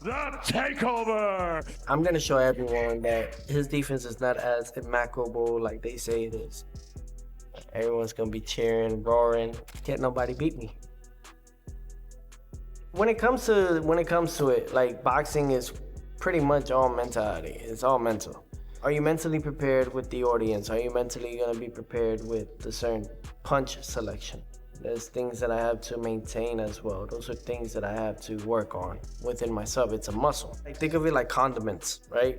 The takeover! I'm gonna show everyone that his defense is not as immaculable like they say it is. Everyone's gonna be cheering, roaring. Can't nobody beat me. When it comes to it, like boxing is pretty much all mentality. It's all mental. Are you mentally prepared with the audience? Are you mentally gonna be prepared with the certain punch selection? There's things that I have to maintain as well. Those are things that I have to work on within myself. It's a muscle. I think of it like condiments, right?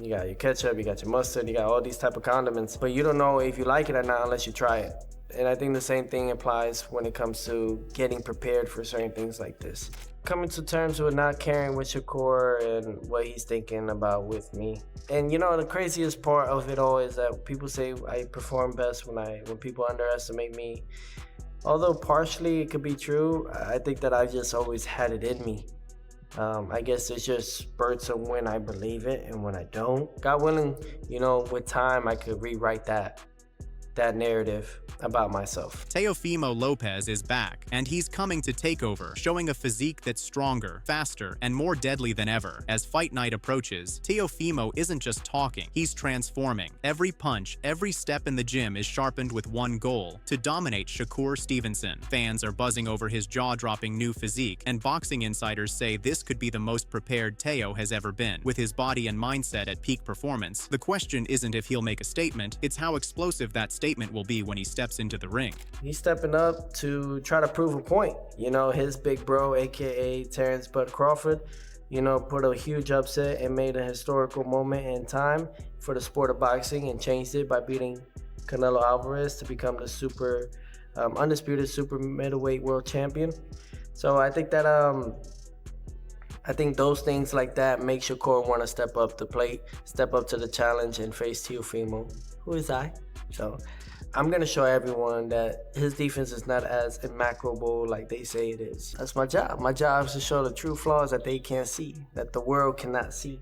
You got your ketchup, you got your mustard, you got all these type of condiments, but you don't know if you like it or not unless you try it. And I think the same thing applies when it comes to getting prepared for certain things like this. Coming to terms with not caring with Shakur and what he's thinking about with me. And you know, the craziest part of it all is that people say I perform best when people underestimate me. Although partially it could be true, I think that I just always had it in me. I guess it's just spurts of when I believe it and when I don't. God willing, you know, with time I could rewrite that narrative about myself. Teofimo Lopez is back, and he's coming to take over, showing a physique that's stronger, faster, and more deadly than ever. As fight night approaches, Teofimo isn't just talking, he's transforming. Every punch, every step in the gym is sharpened with one goal: to dominate Shakur Stevenson. Fans are buzzing over his jaw-dropping new physique, and boxing insiders say this could be the most prepared Teo has ever been. With his body and mindset at peak performance, the question isn't if he'll make a statement, it's how explosive that statement will be when he steps into the ring. He's stepping up to try to prove a point. You know, his big bro, aka Terrence Bud Crawford, you know, put a huge upset and made a historical moment in time for the sport of boxing and changed it by beating Canelo Alvarez to become the undisputed super middleweight world champion. So I think that I think those things like that make Shakur want to step up the plate, step up to the challenge and face Teofimo, who is I. So I'm gonna show everyone that his defense is not as immaculable like they say it is. That's my job. My job is to show the true flaws that they can't see, that the world cannot see.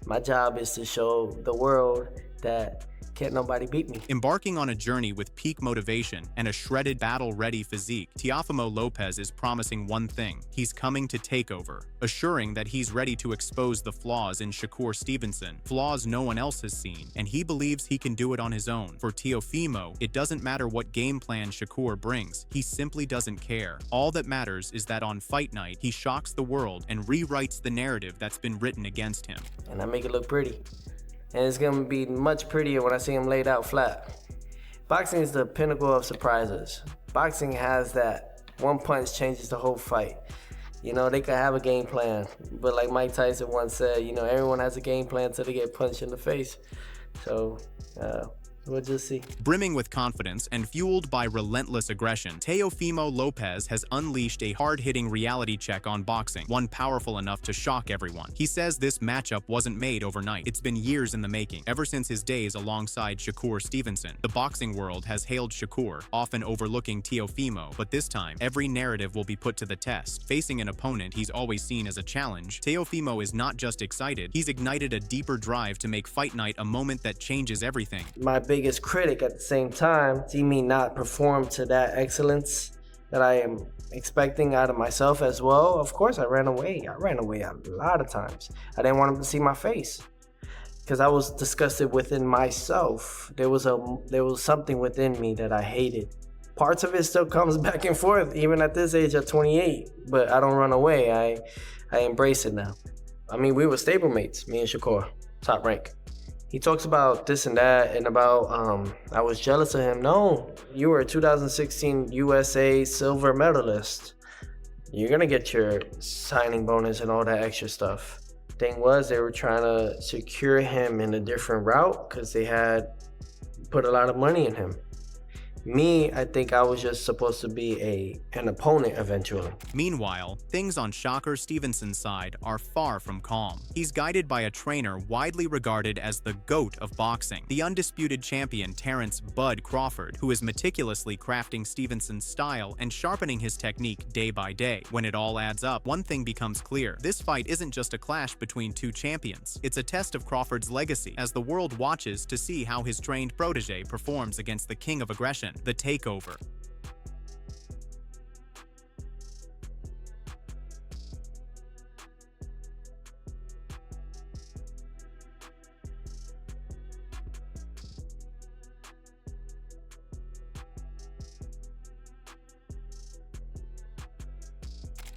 My job is to show the world that can't nobody beat me. Embarking on a journey with peak motivation and a shredded, battle-ready physique, Teofimo Lopez is promising one thing: he's coming to take over, assuring that he's ready to expose the flaws in Shakur Stevenson, flaws no one else has seen, and he believes he can do it on his own. For Teofimo, it doesn't matter what game plan Shakur brings, he simply doesn't care. All that matters is that on fight night, he shocks the world and rewrites the narrative that's been written against him. And I make it look pretty. And it's gonna be much prettier when I see him laid out flat. Boxing is the pinnacle of surprises. Boxing has that one punch changes the whole fight. You know, they could have a game plan, but like Mike Tyson once said, you know, everyone has a game plan until they get punched in the face. So, we'll just see. Brimming with confidence and fueled by relentless aggression, Teofimo Lopez has unleashed a hard-hitting reality check on boxing, one powerful enough to shock everyone. He says this matchup wasn't made overnight. It's been years in the making, ever since his days alongside Shakur Stevenson. The boxing world has hailed Shakur, often overlooking Teofimo, but this time, every narrative will be put to the test. Facing an opponent he's always seen as a challenge, Teofimo is not just excited, he's ignited a deeper drive to make fight night a moment that changes everything. My biggest critic at the same time, see me not perform to that excellence that I am expecting out of myself as well. Of course I ran away a lot of times. I didn't want him to see my face because I was disgusted within myself. There was something within me that I hated. Parts of it still comes back and forth even at this age at 28, but I don't run away. I embrace it now. I mean, we were stablemates, me and Shakur, top rank. He talks about this and that and about I was jealous of him. No, you were a 2016 USA silver medalist. You're gonna get your signing bonus and all that extra stuff. Thing was, they were trying to secure him in a different route because they had put a lot of money in him. Me, I think I was just supposed to be an opponent eventually. Meanwhile, things on Shakur Stevenson's side are far from calm. He's guided by a trainer widely regarded as the GOAT of boxing, the undisputed champion Terrence "Bud" Crawford, who is meticulously crafting Stevenson's style and sharpening his technique day by day. When it all adds up, one thing becomes clear: this fight isn't just a clash between two champions. It's a test of Crawford's legacy as the world watches to see how his trained protege performs against the king of aggression, the takeover.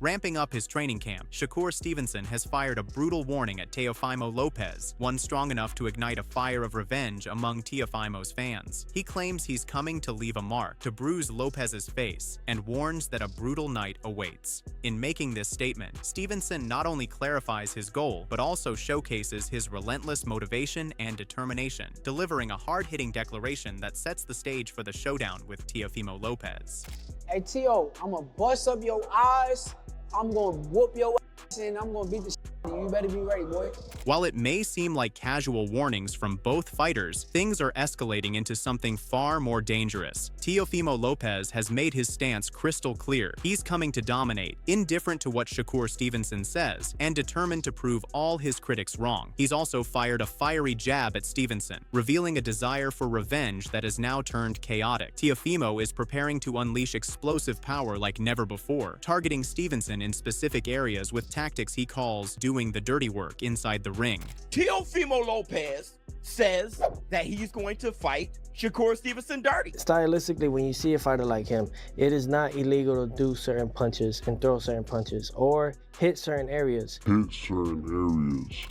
Ramping up his training camp, Shakur Stevenson has fired a brutal warning at Teofimo Lopez, one strong enough to ignite a fire of revenge among Teofimo's fans. He claims he's coming to leave a mark, to bruise Lopez's face, and warns that a brutal night awaits. In making this statement, Stevenson not only clarifies his goal, but also showcases his relentless motivation and determination, delivering a hard-hitting declaration that sets the stage for the showdown with Teofimo Lopez. Hey, Tio, I'm gonna bust up your eyes, I'm gonna whoop your ass, and I'm gonna beat the shit out of you. You better be ready, boy. While it may seem like casual warnings from both fighters, things are escalating into something far more dangerous. Teofimo Lopez has made his stance crystal clear. He's coming to dominate, indifferent to what Shakur Stevenson says, and determined to prove all his critics wrong. He's also fired a fiery jab at Stevenson, revealing a desire for revenge that has now turned chaotic. Teofimo is preparing to unleash explosive power like never before, targeting Stevenson in specific areas with tactics he calls doing the dirty work inside the ring. Teofimo Lopez says that he's going to fight Shakur Stevenson dirty. Stylistically, when you see a fighter like him, it is not illegal to do certain punches and throw certain punches or hit certain areas.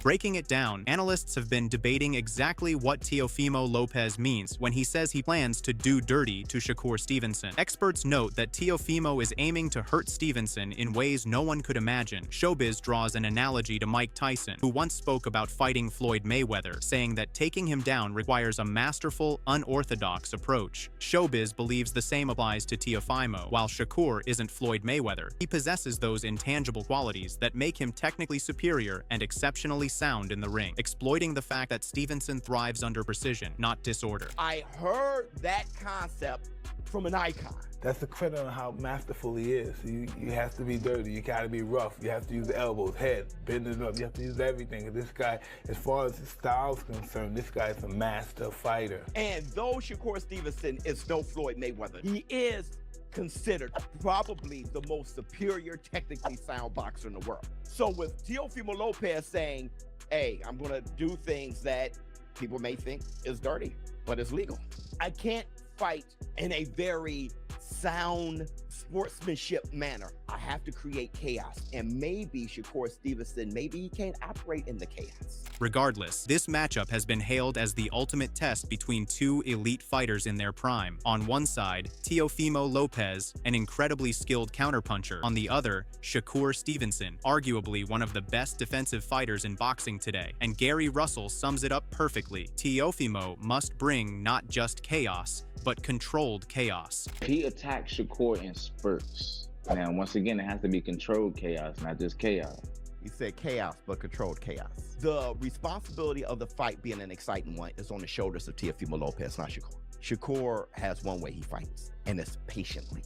Breaking it down, analysts have been debating exactly what Teofimo Lopez means when he says he plans to do dirty to Shakur Stevenson. Experts note that Teofimo is aiming to hurt Stevenson in ways no one could imagine. Showbiz draws an analogy to Mike Tyson, who once spoke about fighting Floyd Mayweather, saying that taking him down requires a masterful, unorthodox approach. Showbiz believes the same applies to Teofimo. While Shakur isn't Floyd Mayweather, he possesses those intangible qualities that make him technically superior and exceptionally sound in the ring, exploiting the fact that Stevenson thrives under precision, not disorder. I heard that concept from an icon. That's the credit on how masterful he is. You have to be dirty, you gotta be rough, you have to use the elbows, head, bending up, you have to use everything. And this guy, as far as his style is concerned, this guy is a master fighter. And though Shakur Stevenson is no Floyd Mayweather, he is considered probably the most superior, technically sound boxer in the world. So with Teofimo Lopez saying, hey, I'm gonna do things that people may think is dirty, but it's legal. I can't fight in a very sound sportsmanship manner. I have to create chaos. And maybe Shakur Stevenson, maybe he can't operate in the chaos. Regardless, this matchup has been hailed as the ultimate test between two elite fighters in their prime. On one side, Teofimo Lopez, an incredibly skilled counterpuncher. On the other, Shakur Stevenson, arguably one of the best defensive fighters in boxing today. And Gary Russell sums it up perfectly. Teofimo must bring not just chaos, but controlled chaos. He attacked Shakur in spurts. Now, once again, it has to be controlled chaos, not just chaos. You said chaos, but controlled chaos. The responsibility of the fight being an exciting one is on the shoulders of Teofimo Lopez, not Shakur. Shakur has one way he fights, and it's patiently.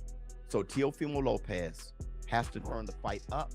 So Teofimo Lopez has to turn the fight up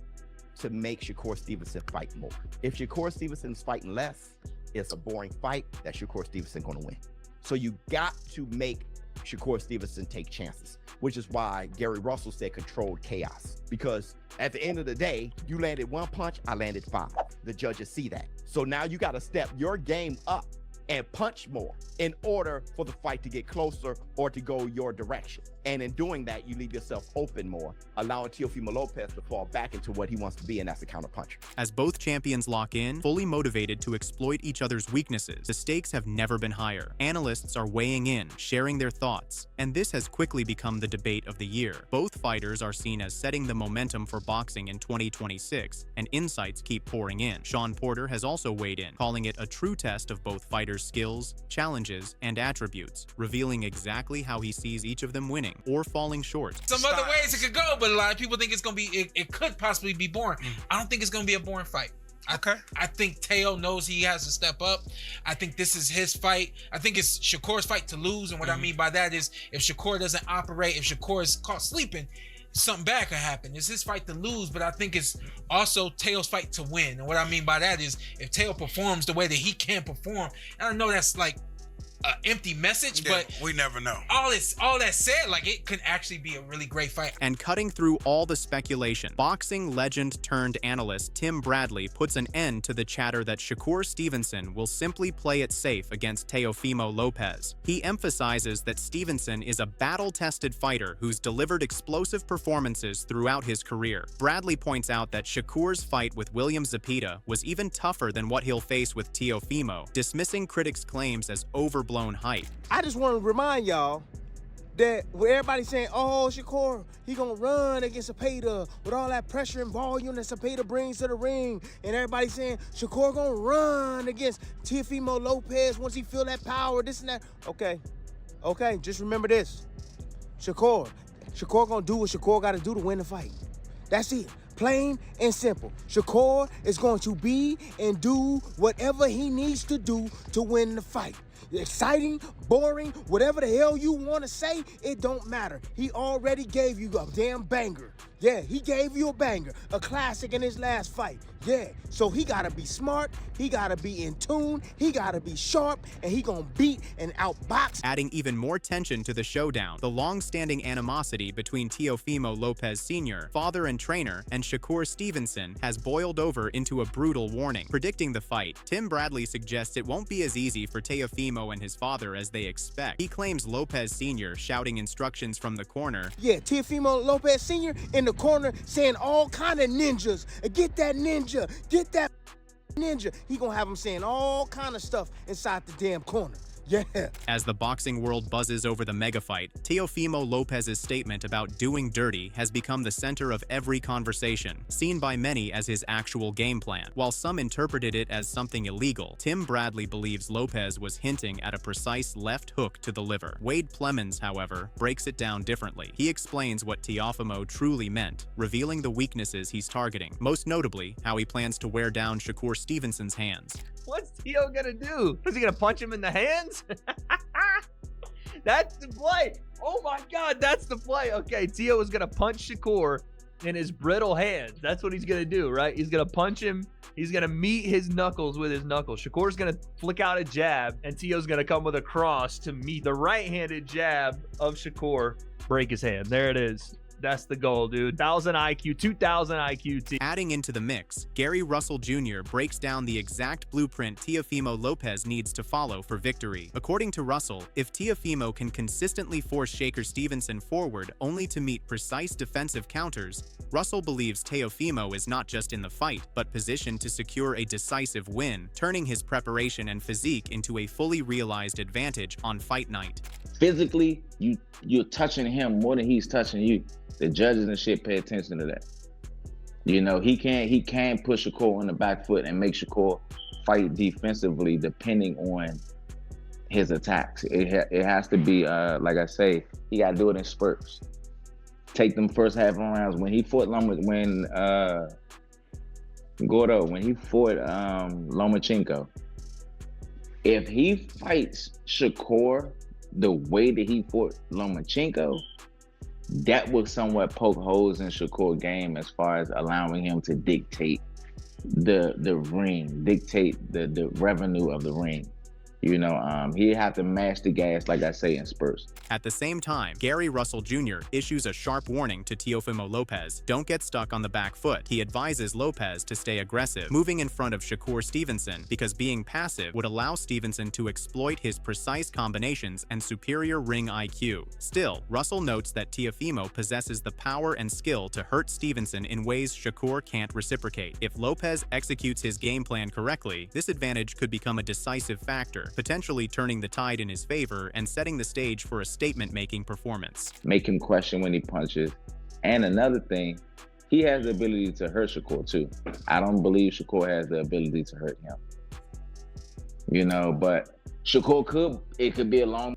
to make Shakur Stevenson fight more. If Shakur Stevenson's fighting less, it's a boring fight that Shakur Stevenson gonna win. So you got to make Shakur Stevenson take chances, which is why Gary Russell said controlled chaos. Because at the end of the day, you landed one punch, I landed 5. The judges see that. So now you got to step your game up and punch more in order for the fight to get closer or to go your direction. And in doing that, you leave yourself open more, allowing Teofimo Lopez to fall back into what he wants to be, and that's a counterpuncher. As both champions lock in, fully motivated to exploit each other's weaknesses, the stakes have never been higher. Analysts are weighing in, sharing their thoughts, and this has quickly become the debate of the year. Both fighters are seen as setting the momentum for boxing in 2026, and insights keep pouring in. Sean Porter has also weighed in, calling it a true test of both fighters' skills, challenges, and attributes, revealing exactly how he sees each of them winning or falling short. Some other ways it could go, but a lot of people think it's gonna be, it could possibly be boring. I don't think it's gonna be a boring fight. I think Teo knows he has to step up. I think this is his fight. I think it's Shakur's fight to lose, and what I mean by that is if Shakur doesn't operate, if Shakur is caught sleeping, something bad could happen. It's his fight to lose, but I think it's also Teo's fight to win. And what I mean by that is if Teo performs the way that he can perform, and I know that's like empty message, Yeah, but we never know. all that said, like, it could actually be a really great fight. And cutting through all the speculation, boxing legend turned analyst Tim Bradley puts an end to the chatter that Shakur Stevenson will simply play it safe against Teofimo Lopez. He emphasizes that Stevenson is a battle-tested fighter who's delivered explosive performances throughout his career. Bradley points out that Shakur's fight with William Zepeda was even tougher than what he'll face with Teofimo, dismissing critics' claims as overblown hype. I just want to remind y'all that where everybody's saying, oh, Shakur, he gonna run against Zepeda with all that pressure and volume that Zepeda brings to the ring, and everybody's saying Shakur gonna run against Teofimo Lopez once he feel that power, this and that. Okay, just remember this. Shakur gonna do what Shakur gotta do to win the fight. That's it. Plain and simple. Shakur is going to be and do whatever he needs to do to win the fight. Exciting, boring, whatever the hell you want to say, it don't matter. He already gave you a damn banger. Yeah, he gave you a banger, a classic in his last fight. Yeah, so he gotta be smart, he gotta be in tune, he gotta be sharp, and he gonna beat and outbox. Adding even more tension to the showdown, the long-standing animosity between Teofimo Lopez Sr., father and trainer, and Shakur Stevenson has boiled over into a brutal warning. Predicting the fight, Tim Bradley suggests it won't be as easy for Teofimo and his father as they expect. He claims Lopez Sr. shouting instructions from the corner. Yeah, Teofimo Lopez Sr. in the corner saying all kind of ninjas. Get that ninja, get that ninja. He gonna have him saying all kind of stuff inside the damn corner. Yeah. As the boxing world buzzes over the mega fight, Teofimo Lopez's statement about doing dirty has become the center of every conversation, seen by many as his actual game plan. While some interpreted it as something illegal, Tim Bradley believes Lopez was hinting at a precise left hook to the liver. Wade Plemons, however, breaks it down differently. He explains what Teofimo truly meant, revealing the weaknesses he's targeting, most notably how he plans to wear down Shakur Stevenson's hands. What's Teo gonna do? Is he gonna punch him in the hands? That's the play. Oh my God, that's the play. Okay, Teo is gonna punch Shakur in his brittle hands. That's what he's gonna do, right? He's gonna punch him. He's gonna meet his knuckles with his knuckles. Shakur's gonna flick out a jab, and Teo's gonna come with a cross to meet the right-handed jab of Shakur. Break his hand. There it is. That's the goal, dude. 1,000 IQ, 2,000 IQ. Adding into the mix, Gary Russell Jr. breaks down the exact blueprint Teofimo Lopez needs to follow for victory. According to Russell, if Teofimo can consistently force Shakur Stevenson forward only to meet precise defensive counters, Russell believes Teofimo is not just in the fight, but positioned to secure a decisive win, turning his preparation and physique into a fully realized advantage on fight night. Physically, you're touching him more than he's touching you. The judges and shit pay attention to that. You know, he can push Shakur on the back foot and make Shakur fight defensively depending on his attacks. It has to be, like I say, he got to do it in spurts. Take them first half rounds. When he fought Lomachenko, if he fights Shakur the way that he fought Lomachenko, that would somewhat poke holes in Shakur's game as far as allowing him to dictate the ring, dictate the revenue of the ring. You know, he'd have to mash the gas, like I say, in spurts. At the same time, Gary Russell Jr. issues a sharp warning to Teofimo Lopez. Don't get stuck on the back foot. He advises Lopez to stay aggressive, moving in front of Shakur Stevenson, because being passive would allow Stevenson to exploit his precise combinations and superior ring IQ. Still, Russell notes that Teofimo possesses the power and skill to hurt Stevenson in ways Shakur can't reciprocate. If Lopez executes his game plan correctly, this advantage could become a decisive factor, potentially turning the tide in his favor and setting the stage for a statement-making performance. Make him question when he punches. And another thing, he has the ability to hurt Shakur too. I don't believe Shakur has the ability to hurt him. You know, but Shakur it could be a long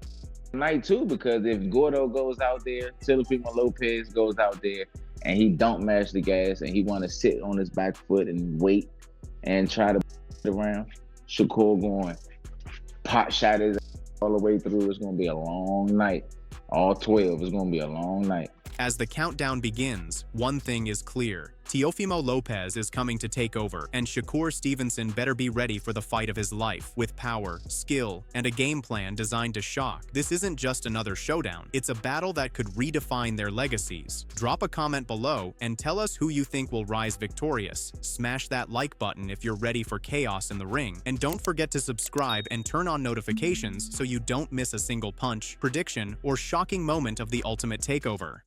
night too, because if Gordo goes out there, Teofimo Lopez goes out there, and he don't mash the gas and he want to sit on his back foot and wait and try to around, Shakur going pot shot his all the way through. It's going to be a long night. All 12 is going to be a long night. As the countdown begins, one thing is clear. Teofimo Lopez is coming to take over, and Shakur Stevenson better be ready for the fight of his life, with power, skill, and a game plan designed to shock. This isn't just another showdown, it's a battle that could redefine their legacies. Drop a comment below and tell us who you think will rise victorious. Smash that like button if you're ready for chaos in the ring, and don't forget to subscribe and turn on notifications so you don't miss a single punch, prediction, or shocking moment of the Ultimate Takeover.